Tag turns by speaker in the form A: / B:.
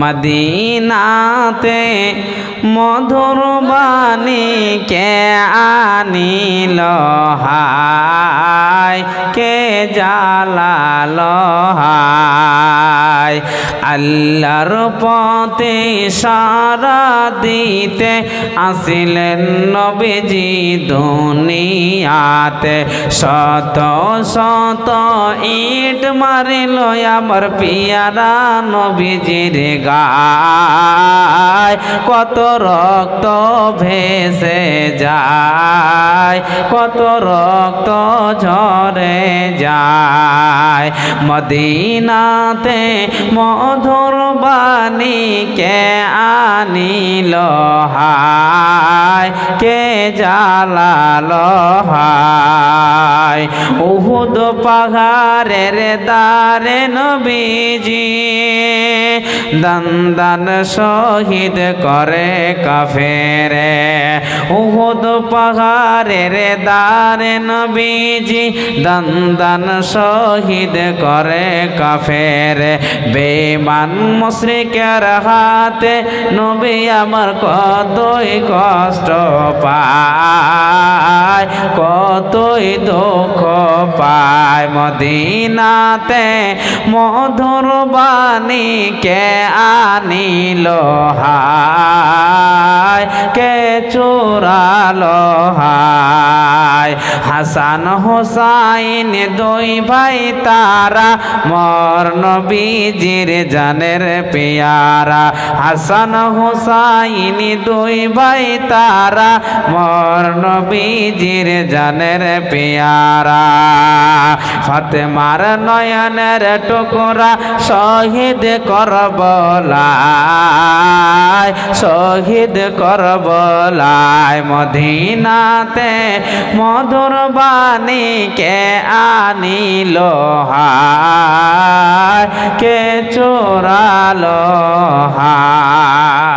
A: মদিনাতে মধুর বাণী কে আনিল হায়, কে জ্বালালো হায়। আল্লাহর পথে সারা দিতে আসিলেন নবীজি দুনিয়াতে, শত শত ইট মারিল আমার পিয়ারা নবীজির গায়, কত রক্ত ভেসে যায়, কত রক্ত ঝরে যায়। মদিনাতে মধুর বাণী কে আনিল হায়, কে জ্বালালো হায়। উহুদ পাহাড়ের দারে নবীজি দান দান শহীদ করে কাফেরে, উহুদ পাহাড়ের দারে নবীজি দান দান শহীদ করে কাফেরে। বেঈমান মুশরিকের হাতে নবী আমার কতই কষ্ট পায়, কতই দুঃখ পায়। মদিনাতে মধুর বাণী কে আনিল হায়, কে চোরালো হায়। হাসান হোসাইন দুই ভাই তারা মর নবীজির জানের পেয়ারা, হাসান হোসাইন দুই ভাই তারা মর নবীজির জানের পেয়ারা। ফাতেমার নয়নের টুকরা শহীদ করবলায়, শহীদ করবলায়। মদিনাতে মধুর বাণী কে আনিল হায়, কে চোরালো হায়।